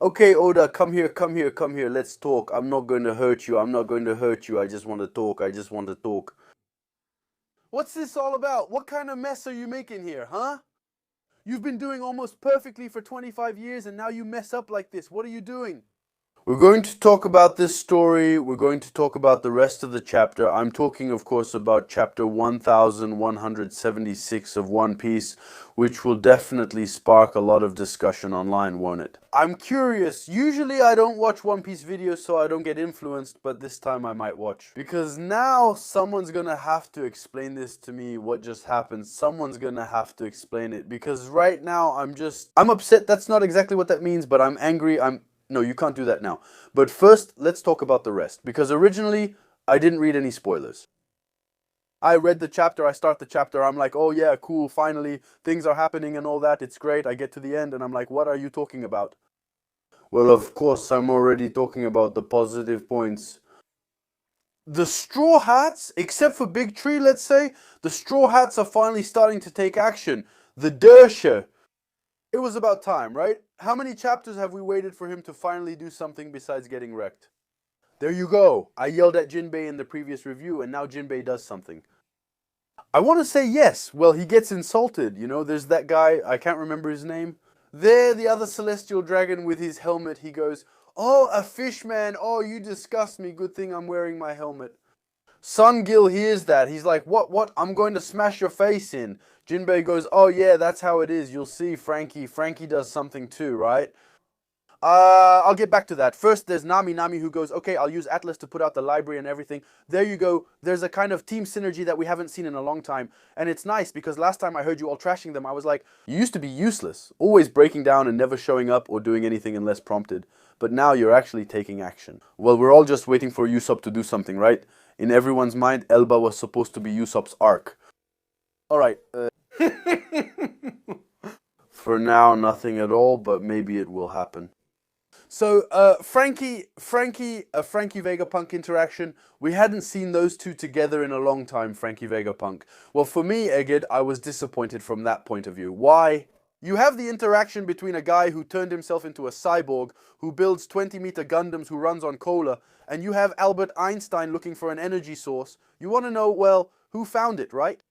Okay, Oda, come here, come here, come here. Let's talk. I'm not going to hurt you. I'm not going to hurt you. I just want to talk. I just want to talk. What's this all about? What kind of mess are you making here, huh? You've been doing almost perfectly for 25 years and now you mess up like this. What are you doing? We're going to talk about this story. We're going to talk about the rest of the chapter. I'm talking, of course, about chapter 1176 of One Piece, which will definitely spark a lot of discussion online, won't it? I'm curious. Usually I don't watch One Piece videos so I don't get influenced, but this time I might watch. Because now someone's gonna have to explain this to me, what just happened. Someone's gonna have to explain it. Because right now I'm upset. That's not exactly what that means, but I'm angry. No, you can't do that now. But first, let's talk about the rest. Because originally, I didn't read any spoilers. I read the chapter, I start the chapter, I'm like, oh yeah, cool, finally, things are happening and all that, it's great. I get to the end and I'm like, what are you talking about? Well, of course, I'm already talking about the positive points. The Straw Hats, except for Big Tree, let's say, the Straw Hats are finally starting to take action. The Dersher. It was about time, right? How many chapters have we waited for him to finally do something besides getting wrecked? There you go. I yelled at Jinbei in the previous review, and now Jinbei does something. I want to say yes. Well, he gets insulted. You know, there's that guy, I can't remember his name. There, the other celestial dragon with his helmet, he goes, oh, a fish man. Oh, you disgust me. Good thing I'm wearing my helmet. Sun Gil hears that. He's like, what? I'm going to smash your face in. Jinbei goes, oh yeah, that's how it is. You'll see, Franky. Franky does something too, right? I'll get back to that. First, there's Nami who goes, okay, I'll use Atlas to put out the library and everything. There you go. There's a kind of team synergy that we haven't seen in a long time. And it's nice because last time I heard you all trashing them, I was like, you used to be useless, always breaking down and never showing up or doing anything unless prompted. But now you're actually taking action. Well, we're all just waiting for Usopp to do something, right? In everyone's mind, Elba was supposed to be Usopp's arc. Alright, for now, nothing at all, but maybe it will happen. So, Franky Vegapunk interaction. We hadn't seen those two together in a long time, Franky Vegapunk. Well, for me, Egid, I was disappointed from that point of view. Why? You have the interaction between a guy who turned himself into a cyborg, who builds 20-meter Gundams, who runs on cola, and you have Albert Einstein looking for an energy source. You want to know, well, who found it, right?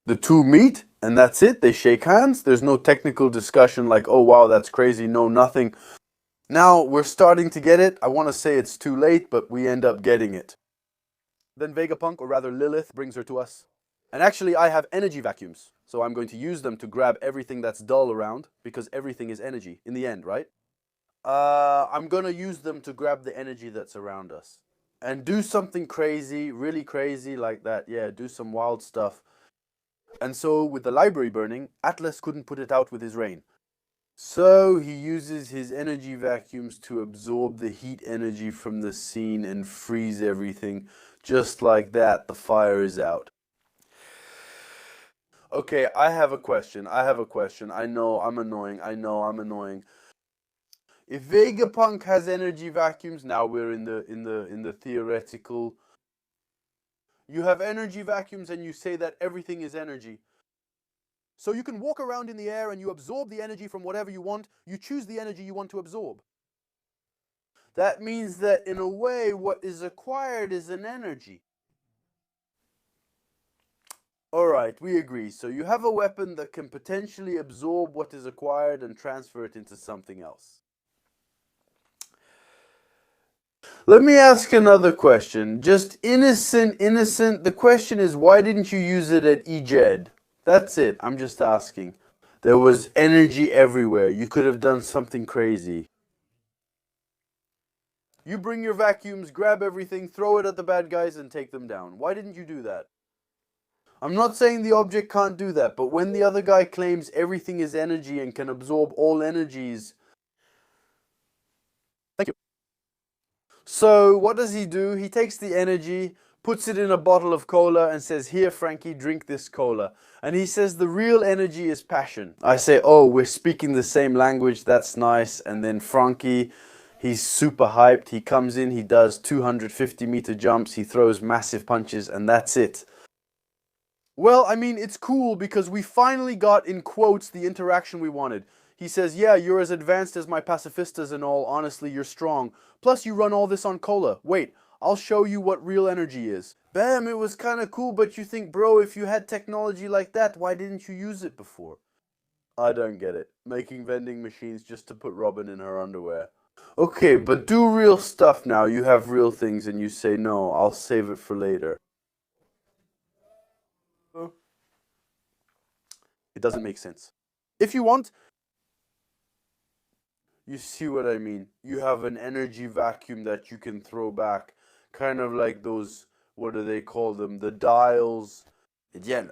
The two meet, and that's it. They shake hands. There's no technical discussion like, oh wow, that's crazy. No, nothing. Now we're starting to get it. I want to say it's too late, but we end up getting it. Then Vegapunk, or rather Lilith, brings her to us. And actually, I have energy vacuums. So I'm going to use them to grab everything that's dull around, because everything is energy in the end, right? I'm going to use them to grab the energy that's around us. And do something crazy, really crazy like that. Yeah, do some wild stuff. And so, with the library burning, Atlas couldn't put it out with his rain. So he uses his energy vacuums to absorb the heat energy from the scene and freeze everything. Just like that, the fire is out. Okay, I have a question. I know I'm annoying. If Vegapunk has energy vacuums, now we're in the theoretical. You have energy vacuums and you say that everything is energy. So you can walk around in the air and you absorb the energy from whatever you want. You choose the energy you want to absorb. That means that in a way, what is acquired is an energy. Alright, we agree. So you have a weapon that can potentially absorb what is acquired and transfer it into something else. Let me ask another question. Just innocent. The question is, why didn't you use it at Ejed? That's it. I'm just asking. There was energy everywhere. You could have done something crazy. You bring your vacuums, grab everything, throw it at the bad guys, and take them down. Why didn't you do that? I'm not saying the object can't do that, but when the other guy claims everything is energy and can absorb all energies... Thank you. So, what does he do? He takes the energy, puts it in a bottle of cola, and says, here, Franky, drink this cola. And he says the real energy is passion. I say, oh, we're speaking the same language, that's nice. And then Franky... He's super hyped. He comes in, he does 250-meter jumps, he throws massive punches, and that's it. Well, I mean, it's cool because we finally got, in quotes, the interaction we wanted. He says, yeah, you're as advanced as my pacifistas and all, honestly, you're strong. Plus you run all this on cola. Wait, I'll show you what real energy is. Bam, it was kinda cool, but you think, bro, if you had technology like that, why didn't you use it before? I don't get it. Making vending machines just to put Robin in her underwear. Okay, but do real stuff now. You have real things and you say, no, I'll save it for later. It doesn't make sense. If you want, you see what I mean. You have an energy vacuum that you can throw back. Kind of like those, what do they call them? The dials. Yeah.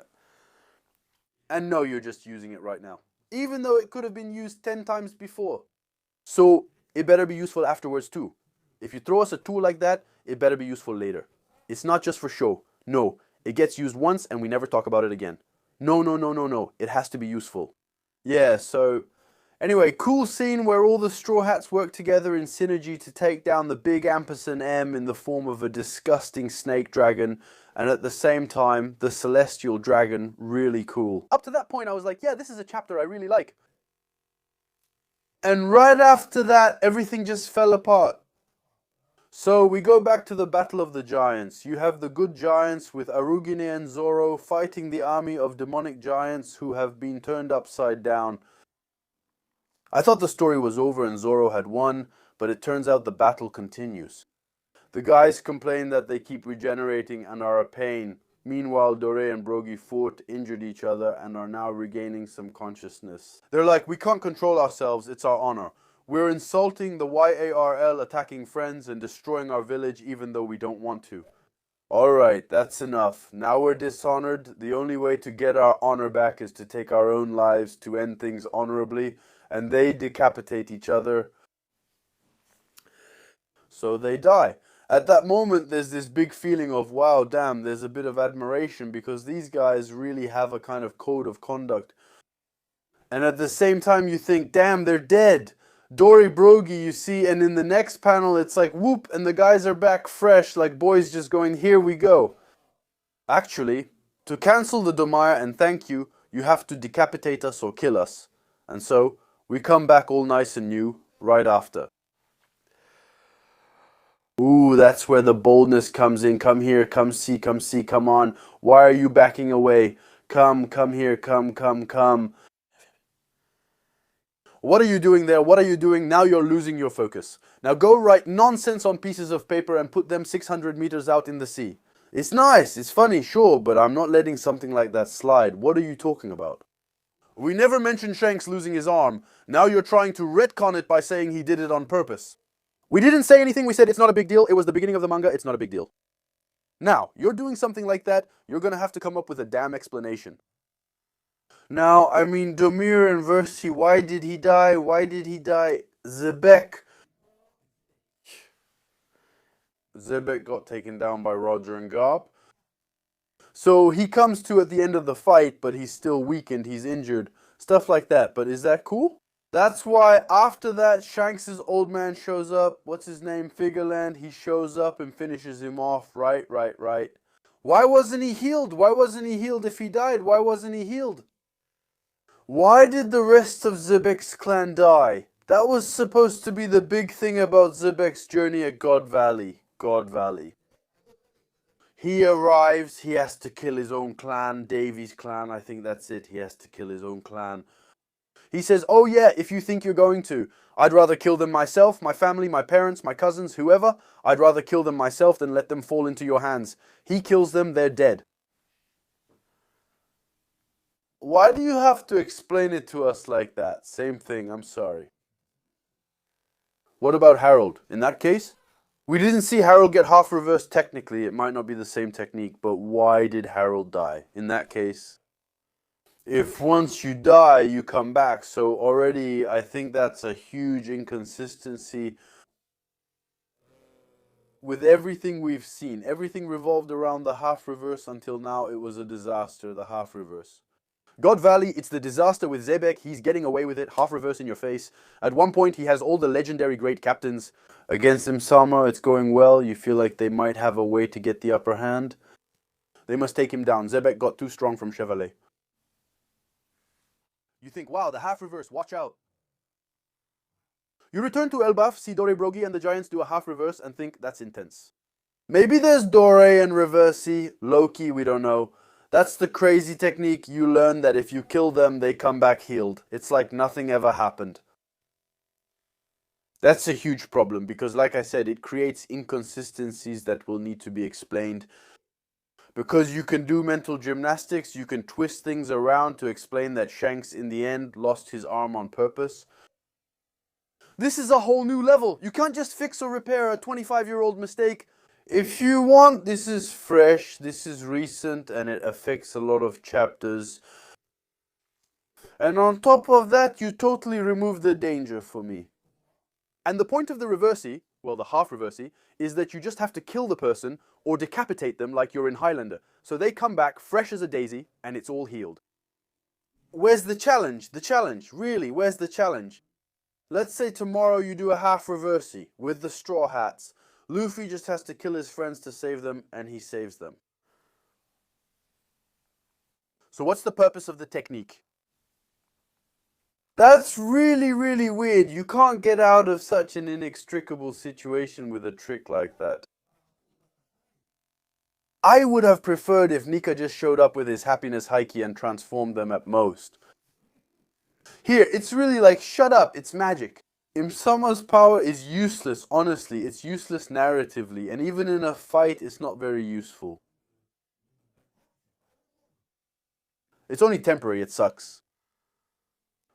And no, you're just using it right now. Even though it could have been used 10 times before. So it better be useful afterwards too. If you throw us a tool like that, it better be useful later. It's not just for show. No, it gets used once and we never talk about it again. No, no, no, no, no. It has to be useful. Yeah, so anyway, cool scene where all the Straw Hats work together in synergy to take down the big ampersand M in the form of a disgusting snake dragon, and at the same time, the celestial dragon, really cool. Up to that point, I was like, yeah, this is a chapter I really like. And right after that, everything just fell apart. So we go back to the Battle of the Giants. You have the good giants with Arugine and Zoro fighting the army of demonic giants who have been turned upside down. I thought the story was over and Zoro had won, but it turns out the battle continues. The guys complain that they keep regenerating and are a pain. Meanwhile, Dore and Brogy fought, injured each other, and are now regaining some consciousness. They're like, we can't control ourselves, it's our honor. We're insulting the YARL, attacking friends, and destroying our village even though we don't want to. Alright, that's enough. Now we're dishonored. The only way to get our honor back is to take our own lives to end things honorably, and they decapitate each other. So they die. At that moment, there's this big feeling of, wow, damn, there's a bit of admiration because these guys really have a kind of code of conduct. And at the same time, you think, damn, they're dead. Dory Brogy, you see, and in the next panel, it's like, whoop, and the guys are back fresh, like boys just going, here we go. Actually, to cancel the Domaya and thank you, you have to decapitate us or kill us. And so, we come back all nice and new, right after. Ooh, that's where the boldness comes in. Come here, come see, come on. Why are you backing away? Come here, come. What are you doing there? What are you doing? Now you're losing your focus. Now go write nonsense on pieces of paper and put them 600 meters out in the sea. It's nice, it's funny, sure, but I'm not letting something like that slide. What are you talking about? We never mentioned Shanks losing his arm. Now you're trying to retcon it by saying he did it on purpose. We didn't say anything, we said it's not a big deal. It was the beginning of the manga, it's not a big deal. Now, you're doing something like that, you're gonna have to come up with a damn explanation. Now, I mean, Domir and Versi, why did he die? Why did he die? Zebek got taken down by Roger and Garp. So he comes to at the end of the fight, but he's still weakened, he's injured. Stuff like that, but is that cool? That's why after that, Shanks' old man shows up. What's his name? Figureland. He shows up and finishes him off. Right. Why wasn't he healed? Why wasn't he healed if he died? Why wasn't he healed? Why did the rest of Zebek's clan die? That was supposed to be the big thing about Zebek's journey at God Valley. He arrives, he has to kill his own clan, Davy's clan, I think that's it. He has to kill his own clan. He says, oh yeah, if you think you're going to. I'd rather kill them myself, my family, my parents, my cousins, whoever. I'd rather kill them myself than let them fall into your hands. He kills them, they're dead. Why do you have to explain it to us like that? Same thing, I'm sorry. What about Harold? In that case, we didn't see Harold get half reversed technically. It might not be the same technique, but why did Harold die? In that case, if once you die, you come back. So already, I think that's a huge inconsistency. With everything we've seen, everything revolved around the half reverse until now. It was a disaster, the half reverse. God Valley, it's the disaster with Zebek. He's getting away with it, half reverse in your face. At one point, he has all the legendary great captains against him. Sama, it's going well. You feel like they might have a way to get the upper hand. They must take him down. Zebek got too strong from Chevalier. You think, wow, the half reverse, watch out. You return to Elbaf, see Dore Brogi and the giants do a half reverse and think that's intense. Maybe there's Dore and Reversi, Loki, we don't know. That's the crazy technique you learn that if you kill them, they come back healed. It's like nothing ever happened. That's a huge problem because, like I said, it creates inconsistencies that will need to be explained. Because you can do mental gymnastics, you can twist things around to explain that Shanks in the end lost his arm on purpose. This is a whole new level. You can't just fix or repair a 25-year-old mistake. If you want, this is fresh, this is recent, and it affects a lot of chapters. And on top of that, you totally remove the danger for me. And the point of the reversi, well, the half reversi, is that you just have to kill the person or decapitate them like you're in Highlander. So they come back fresh as a daisy, and it's all healed. Where's the challenge? The challenge, really, where's the challenge? Let's say tomorrow you do a half reversi with the straw hats. Luffy just has to kill his friends to save them, and he saves them. So what's the purpose of the technique? That's really, really weird. You can't get out of such an inextricable situation with a trick like that. I would have preferred if Nika just showed up with his happiness hikey and transformed them at most. Here, it's really like, shut up, it's magic. Imsama's power is useless, honestly, it's useless narratively, and even in a fight, it's not very useful. It's only temporary, it sucks.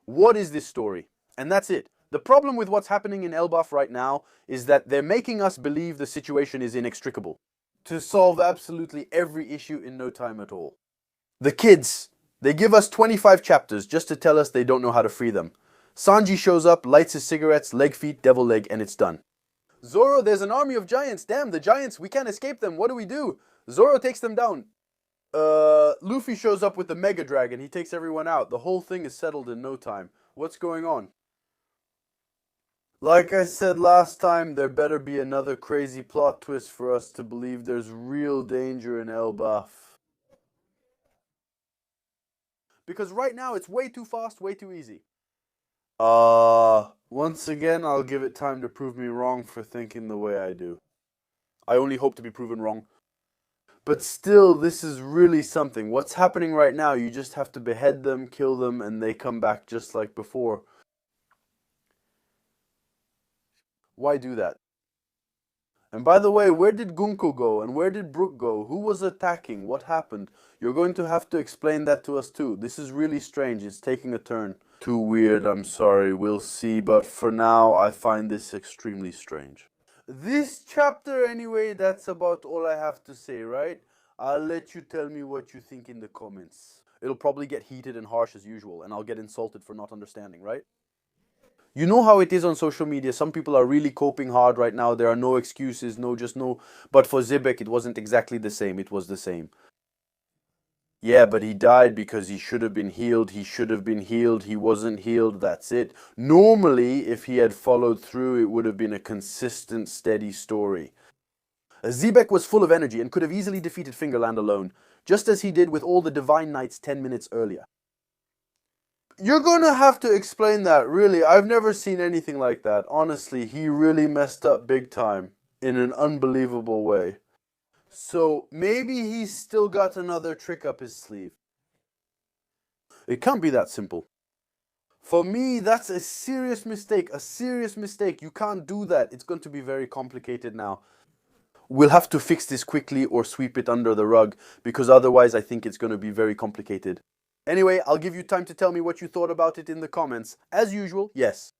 What is this story? And that's it. The problem with what's happening in Elbaf right now is that they're making us believe the situation is inextricable. To solve absolutely every issue in no time at all. The kids, they give us 25 chapters just to tell us they don't know how to free them. Sanji shows up, lights his cigarettes, leg feet, devil leg, and it's done. Zoro, there's an army of giants. Damn, the giants, we can't escape them. What do we do? Zoro takes them down. Luffy shows up with the Mega Dragon. He takes everyone out. The whole thing is settled in no time. What's going on? Like I said last time, there better be another crazy plot twist for us to believe there's real danger in Elbaf. Because right now it's way too fast, way too easy. Once again, I'll give it time to prove me wrong for thinking the way I do. I only hope to be proven wrong. But still, this is really something. What's happening right now, you just have to behead them, kill them, and they come back just like before. Why do that? And by the way, where did Gunko go? And where did Brook go? Who was attacking? What happened? You're going to have to explain that to us too. This is really strange. It's taking a turn. Too weird, I'm sorry. We'll see. But for now, I find this extremely strange. This chapter, anyway, that's about all I have to say, right? I'll let you tell me what you think in the comments. It'll probably get heated and harsh as usual, and I'll get insulted for not understanding, right? You know how it is on social media. Some people are really coping hard right now. There are no excuses, no. But for Zibek, it wasn't exactly the same. It was the same. Yeah, but he died because he should have been healed. He should have been healed. He wasn't healed. That's it. Normally, if he had followed through, it would have been a consistent, steady story. Zebek was full of energy and could have easily defeated Fingerland alone, just as he did with all the Divine Knights 10 minutes earlier. You're gonna have to explain that, really. I've never seen anything like that. Honestly, he really messed up big time in an unbelievable way. So maybe he's still got another trick up his sleeve. It can't be that simple. For me, that's a serious mistake. A serious mistake. You can't do that. It's going to be very complicated now. We'll have to fix this quickly or sweep it under the rug, because otherwise I think it's going to be very complicated. Anyway, I'll give you time to tell me what you thought about it in the comments. As usual, yes.